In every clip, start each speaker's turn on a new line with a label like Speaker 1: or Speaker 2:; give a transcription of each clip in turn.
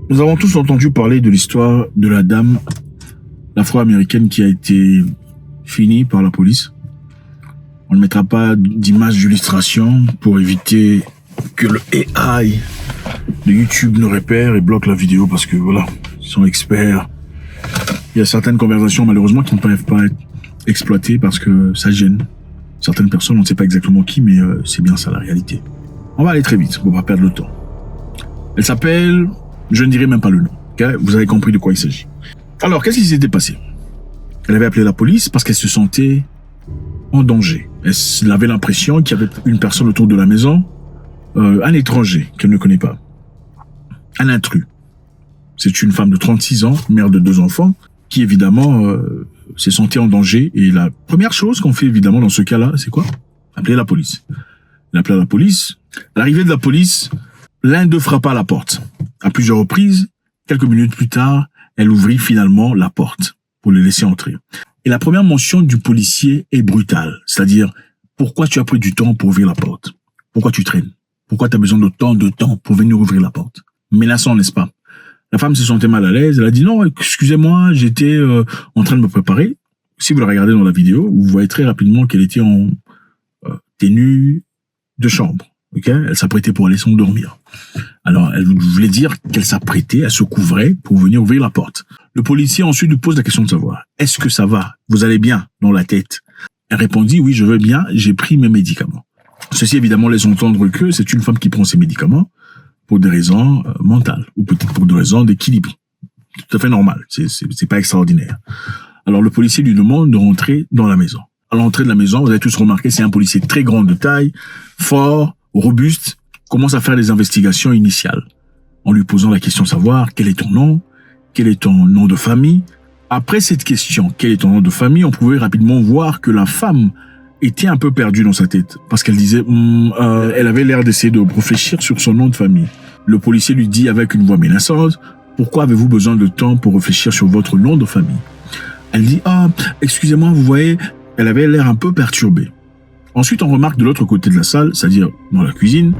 Speaker 1: Nous avons tous entendu parler de l'histoire de la dame afro-américaine qui a été finie par la police. On ne mettra pas d'image d'illustration pour éviter que le AI de YouTube nous repère et bloque la vidéo parce que voilà, ils sont experts. Il y a certaines conversations malheureusement qui ne peuvent pas être exploitées parce que ça gêne certaines personnes, on ne sait pas exactement qui, mais c'est bien ça la réalité. On va aller très vite pour ne pas perdre le temps. Elle s'appelle, je ne dirai même pas le nom, okay? Vous avez compris de quoi il s'agit. Alors, qu'est-ce qui s'était passé? Elle avait appelé la police parce qu'elle se sentait en danger. Elle avait l'impression qu'il y avait une personne autour de la maison, un étranger qu'elle ne connaît pas, un intrus. C'est une femme de 36 ans, mère de 2 enfants, qui évidemment s'est sentie en danger. Et la première chose qu'on fait évidemment dans ce cas-là, c'est quoi? Appeler la police. Elle appela la police. À l'arrivée de la police, l'un d'eux frappa à la porte. À plusieurs reprises, quelques minutes plus tard, elle ouvrit finalement la porte pour le laisser entrer. Et la première mention du policier est brutale. C'est-à-dire, pourquoi tu as pris du temps pour ouvrir la porte? Pourquoi tu traînes? Pourquoi tu as besoin d'autant de temps pour venir ouvrir la porte? Menaçant, n'est-ce pas? La femme se sentait mal à l'aise. Elle a dit non, excusez-moi, j'étais en train de me préparer. Si vous la regardez dans la vidéo, vous voyez très rapidement qu'elle était en tenue de chambre. Okay? Elle s'apprêtait pour aller s'endormir. Alors, elle voulait dire qu'elle s'apprêtait, elle se couvrait pour venir ouvrir la porte. Le policier ensuite lui pose la question de savoir, est-ce que ça va? Vous allez bien dans la tête? Elle répondit, oui, je vais bien, j'ai pris mes médicaments. Ceci évidemment laisse entendre que c'est une femme qui prend ses médicaments pour des raisons mentales ou peut-être pour des raisons d'équilibre. Tout à fait normal, c'est pas extraordinaire. Alors le policier lui demande de rentrer dans la maison. À l'entrée de la maison, vous avez tous remarqué, c'est un policier très grand de taille, fort, robuste, commence à faire des investigations initiales en lui posant la question de savoir quel est ton nom, quel est ton nom de famille. Après cette question, quel est ton nom de famille, on pouvait rapidement voir que la femme était un peu perdue dans sa tête parce qu'elle disait, elle avait l'air d'essayer de réfléchir sur son nom de famille. Le policier lui dit avec une voix menaçante, pourquoi avez-vous besoin de temps pour réfléchir sur votre nom de famille? Elle dit, excusez-moi, vous voyez, elle avait l'air un peu perturbée. Ensuite, on remarque de l'autre côté de la salle, c'est-à-dire dans la cuisine,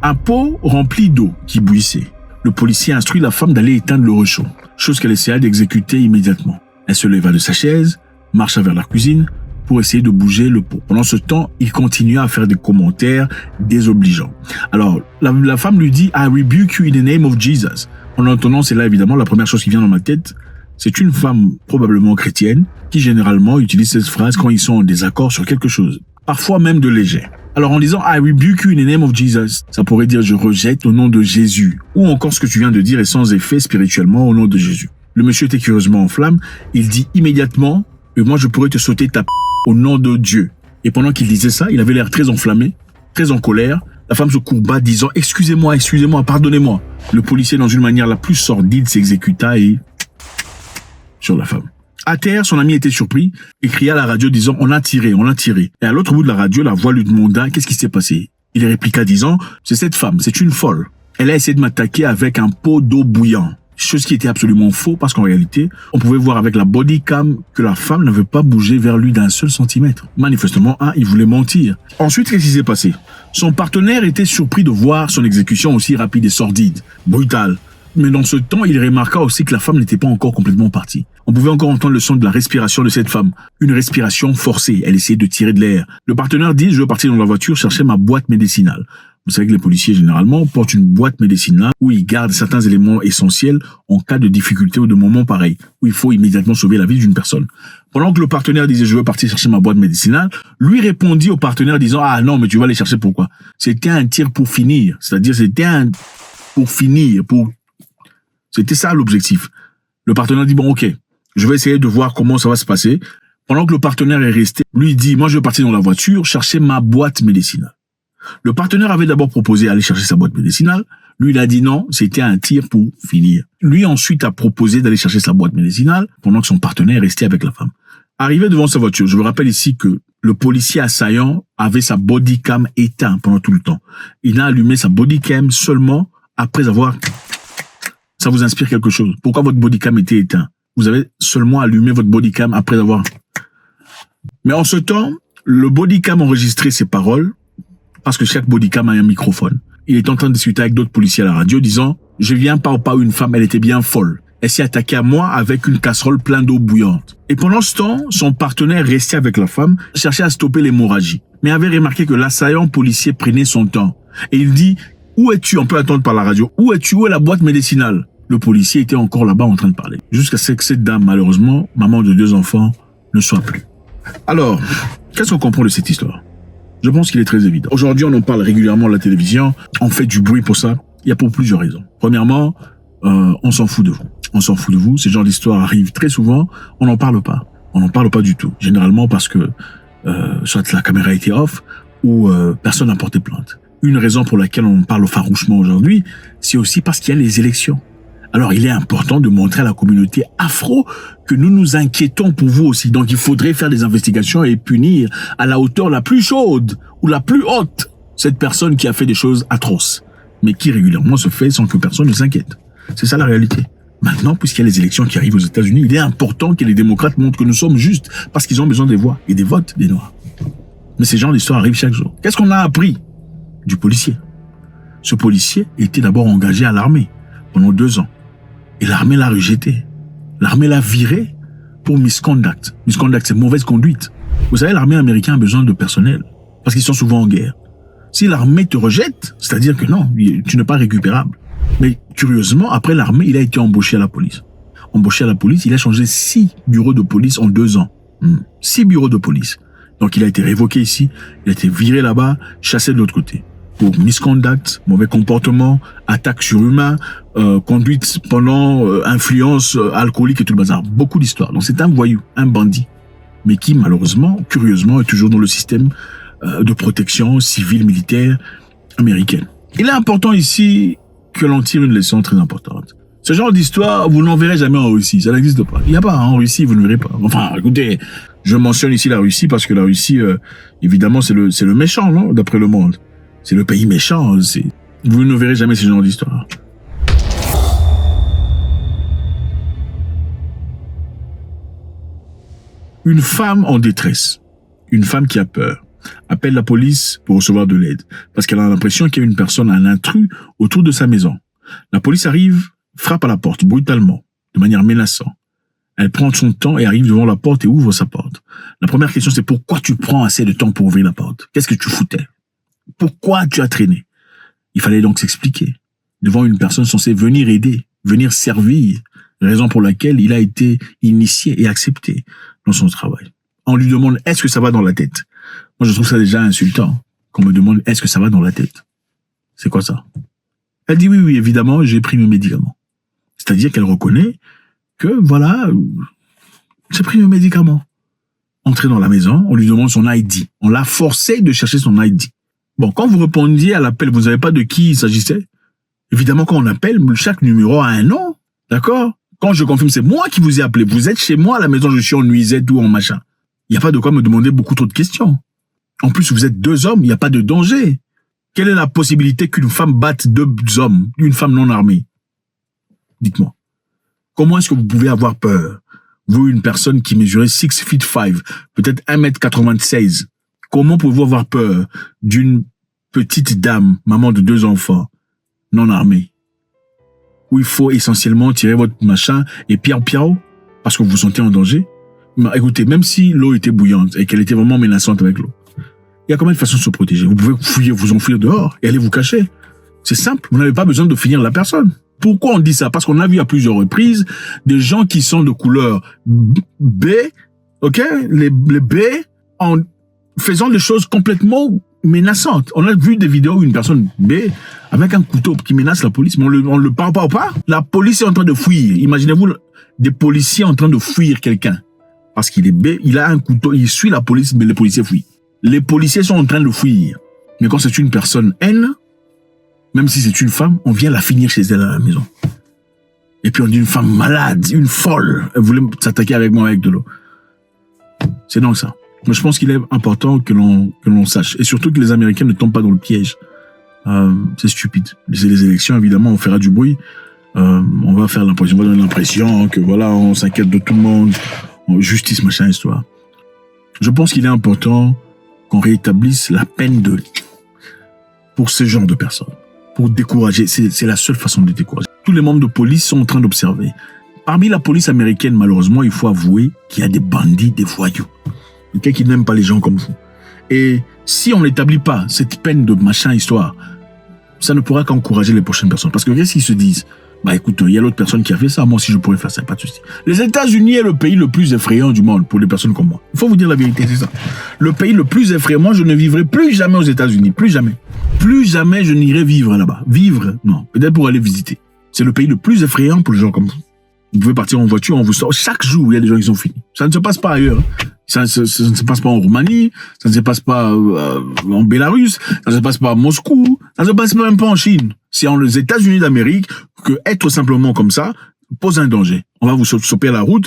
Speaker 1: un pot rempli d'eau qui bouillissait. Le policier instruit la femme d'aller éteindre le réchaud, chose qu'elle essaya d'exécuter immédiatement. Elle se leva de sa chaise, marcha vers la cuisine pour essayer de bouger le pot. Pendant ce temps, il continua à faire des commentaires désobligeants. Alors, la femme lui dit « I rebuke you in the name of Jesus ». En entendant, c'est là évidemment la première chose qui vient dans ma tête. C'est une femme probablement chrétienne qui généralement utilise cette phrase quand ils sont en désaccord sur quelque chose, parfois même de léger. Alors en disant « I rebuke you in the name of Jesus », ça pourrait dire « je rejette au nom de Jésus » ou encore ce que tu viens de dire est sans effet spirituellement au nom de Jésus. Le monsieur était curieusement en flamme, il dit immédiatement « moi je pourrais te sauter ta au nom de Dieu ». Et pendant qu'il disait ça, il avait l'air très enflammé, très en colère. La femme se courba disant « excusez-moi, pardonnez-moi ». Le policier, dans une manière la plus sordide, s'exécuta et sur la femme. À terre, son ami était surpris et cria à la radio disant « on l'a tiré ». Et à l'autre bout de la radio, la voix lui demanda « qu'est-ce qui s'est passé ?» Il répliqua disant « c'est cette femme, c'est une folle. Elle a essayé de m'attaquer avec un pot d'eau bouillante ». Chose qui était absolument faux parce qu'en réalité, on pouvait voir avec la body cam que la femme n'avait pas bougé vers lui d'1 seul centimètre. Manifestement, il voulait mentir. Ensuite, qu'est-ce qui s'est passé? Son partenaire était surpris de voir son exécution aussi rapide et sordide, brutale. Mais dans ce temps, il remarqua aussi que la femme n'était pas encore complètement partie. On pouvait encore entendre le son de la respiration de cette femme. Une respiration forcée. Elle essayait de tirer de l'air. Le partenaire dit, je veux partir dans la voiture chercher ma boîte médicinale. Vous savez que les policiers, généralement, portent une boîte médicinale où ils gardent certains éléments essentiels en cas de difficulté ou de moment pareil, où il faut immédiatement sauver la vie d'une personne. Pendant que le partenaire disait, je veux partir chercher ma boîte médicinale, lui répondit au partenaire disant, non, mais tu vas aller chercher pourquoi? C'était un tir pour finir. C'est-à-dire, c'était ça l'objectif. Le partenaire dit, bon, ok, je vais essayer de voir comment ça va se passer. Pendant que le partenaire est resté, lui dit, moi, je vais partir dans la voiture chercher ma boîte médicinale. Le partenaire avait d'abord proposé d'aller chercher sa boîte médicinale. Lui, il a dit non, c'était un tir pour finir. Lui, ensuite, a proposé d'aller chercher sa boîte médicinale pendant que son partenaire est resté avec la femme. Arrivé devant sa voiture, je vous rappelle ici que le policier assaillant avait sa body cam éteinte pendant tout le temps. Il a allumé sa body cam seulement après avoir... Ça vous inspire quelque chose? Pourquoi votre body cam était éteint? Vous avez seulement allumé votre body cam après avoir... Mais en ce temps, le body cam enregistrait ses paroles parce que chaque bodycam a un microphone. il est en train de discuter avec d'autres policiers à la radio, disant « Je viens pas une femme, elle était bien folle. Elle s'est attaquée à moi avec une casserole pleine d'eau bouillante. » Et pendant ce temps, son partenaire resté avec la femme cherchait à stopper l'hémorragie, mais avait remarqué que l'assaillant policier prenait son temps. Et il dit « Où es-tu ?» On peut attendre par la radio. « Où es-tu? Où est la boîte médicinale ?» Le policier était encore là-bas en train de parler. Jusqu'à ce que cette dame, malheureusement, maman de 2 enfants, ne soit plus. Alors, qu'est-ce qu'on comprend de cette histoire? Je pense qu'il est très évident. Aujourd'hui, on en parle régulièrement à la télévision. On fait du bruit pour ça. Il y a pour plusieurs raisons. Premièrement, on s'en fout de vous. On s'en fout de vous. Ce genre d'histoire arrive très souvent. On n'en parle pas. On n'en parle pas du tout. Généralement parce que soit la caméra était off ou personne n'a porté plainte. Une raison pour laquelle on parle farouchement aujourd'hui, c'est aussi parce qu'il y a les élections. Alors, il est important de montrer à la communauté afro que nous nous inquiétons pour vous aussi. Donc, il faudrait faire des investigations et punir à la hauteur la plus chaude ou la plus haute cette personne qui a fait des choses atroces, mais qui régulièrement se fait sans que personne ne s'inquiète. C'est ça la réalité. Maintenant, puisqu'il y a les élections qui arrivent aux États-Unis, il est important que les démocrates montrent que nous sommes justes parce qu'ils ont besoin des voix et des votes des Noirs. Mais ces genres d'histoires arrivent chaque jour. Qu'est-ce qu'on a appris du policier? Ce policier était d'abord engagé à l'armée pendant 2 ans. Et l'armée l'a rejeté. L'armée l'a viré pour misconduct. Misconduct, c'est mauvaise conduite. Vous savez, l'armée américaine a besoin de personnel parce qu'ils sont souvent en guerre. Si l'armée te rejette, c'est-à-dire que non, tu n'es pas récupérable. Mais curieusement, après l'armée, il a été embauché à la police. Embauché à la police, il a changé 6 bureaux de police en 2 ans. 6 bureaux de police. Donc il a été révoqué ici, il a été viré là-bas, chassé de l'autre côté. Pour misconduct, mauvais comportement, attaque sur humain, conduite pendant influence alcoolique et tout le bazar. Beaucoup d'histoires. Donc c'est un voyou, un bandit, mais qui malheureusement, curieusement, est toujours dans le système de protection civile, militaire américaine. Il est important ici que l'on tire une leçon très importante. Ce genre d'histoire, vous n'en verrez jamais en Russie. Ça n'existe pas. Il n'y a pas en Russie, vous ne verrez pas. Enfin, écoutez, je mentionne ici la Russie parce que la Russie, évidemment, c'est le méchant, non, d'après le monde. C'est le pays méchant. Vous ne verrez jamais ce genre d'histoire. Une femme en détresse, une femme qui a peur, appelle la police pour recevoir de l'aide parce qu'elle a l'impression qu'il y a une personne, un intrus autour de sa maison. La police arrive, frappe à la porte brutalement, de manière menaçante. Elle prend son temps et arrive devant la porte et ouvre sa porte. La première question, c'est pourquoi tu prends assez de temps pour ouvrir la porte? Qu'est-ce que tu foutais? Pourquoi tu as traîné? Il fallait donc s'expliquer devant une personne censée venir aider, venir servir, raison pour laquelle il a été initié et accepté dans son travail. On lui demande « Est-ce que ça va dans la tête ?» Moi, je trouve ça déjà insultant qu'on me demande « Est-ce que ça va dans la tête ?» C'est quoi ça? Elle dit « Oui, évidemment, j'ai pris mes médicaments. » C'est-à-dire qu'elle reconnaît que, voilà, j'ai pris mes médicaments. Entrée dans la maison, on lui demande son ID. On l'a forcé de chercher son ID. Bon, quand vous répondiez à l'appel, vous ne savez pas de qui il s'agissait? Évidemment, quand on appelle, chaque numéro a un nom. D'accord? Quand je confirme, c'est moi qui vous ai appelé. Vous êtes chez moi à la maison, je suis en nuisette ou en machin. Il n'y a pas de quoi me demander beaucoup trop de questions. En plus, vous êtes 2 hommes, il n'y a pas de danger. Quelle est la possibilité qu'une femme batte 2 hommes, une femme non armée? Dites-moi. Comment est-ce que vous pouvez avoir peur? Vous, une personne qui mesurait 6'5", peut-être 1m96. Comment pouvez-vous avoir peur d'une petite dame, maman de 2 enfants, non armée, où il faut essentiellement tirer votre machin et piao parce que vous vous sentez en danger? Mais écoutez, même si l'eau était bouillante et qu'elle était vraiment menaçante avec l'eau, il y a combien de façons de se protéger? Vous pouvez vous enfuir dehors et aller vous cacher. C'est simple, vous n'avez pas besoin de finir la personne. Pourquoi on dit ça? Parce qu'on a vu à plusieurs reprises des gens qui sont de couleur B, ok, les B, en faisant des choses complètement menaçantes. On a vu des vidéos où une personne B, avec un couteau qui menace la police, mais on le parle pas. La police est en train de fuir. Imaginez-vous des policiers en train de fuir quelqu'un. Parce qu'il est B, il a un couteau, il suit la police, mais les policiers fuient. Les policiers sont en train de fuir. Mais quand c'est une personne N, même si c'est une femme, on vient la finir chez elle à la maison. Et puis on dit une femme malade, une folle. Elle voulait s'attaquer avec moi avec de l'eau. C'est donc ça. Mais je pense qu'il est important que l'on sache. Et surtout que les Américains ne tombent pas dans le piège. C'est stupide. Les élections, évidemment, on fera du bruit. On va faire l'impression, on va donner l'impression que voilà, on s'inquiète de tout le monde. Justice, machin, histoire. Je pense qu'il est important qu'on rétablisse la peine pour ce genre de personnes. pour décourager. C'est la seule façon de décourager. Tous les membres de police sont en train d'observer. Parmi la police américaine, malheureusement, il faut avouer qu'il y a des bandits, des voyous. Quelqu'un qui n'aime pas les gens comme vous. Et si on n'établit pas cette peine de machin histoire, ça ne pourra qu'encourager les prochaines personnes. Parce que qu'est-ce qu'ils se disent? Bah écoute, il y a l'autre personne qui a fait ça, moi aussi je pourrais faire ça, pas de souci. Les États-Unis est le pays le plus effrayant du monde pour des personnes comme moi. Il faut vous dire la vérité, c'est ça. Le pays le plus effrayant, moi je ne vivrai plus jamais aux États-Unis, plus jamais. Plus jamais je n'irai vivre là-bas. Vivre, non, peut-être pour aller visiter. C'est le pays le plus effrayant pour les gens comme vous. Vous pouvez partir en voiture, on vous sort. Chaque jour, il y a des gens qui sont finis. Ça ne se passe pas ailleurs. Ça ne se passe pas en Roumanie, ça ne se passe pas en Bélarus, ça ne se passe pas à Moscou, ça ne se passe même pas en Chine. C'est en les États-Unis d'Amérique que être simplement comme ça pose un danger. On va vous choper à la route,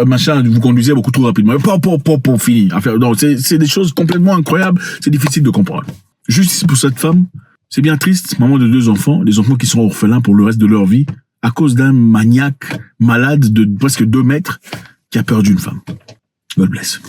Speaker 1: machin, vous conduisez beaucoup trop rapidement. Pour finir. Donc, c'est des choses complètement incroyables, c'est difficile de comprendre. Justice pour cette femme, c'est bien triste, maman de 2 enfants, des enfants qui sont orphelins pour le reste de leur vie, à cause d'un maniaque malade de presque 2 mètres qui a perdu une femme. God bless.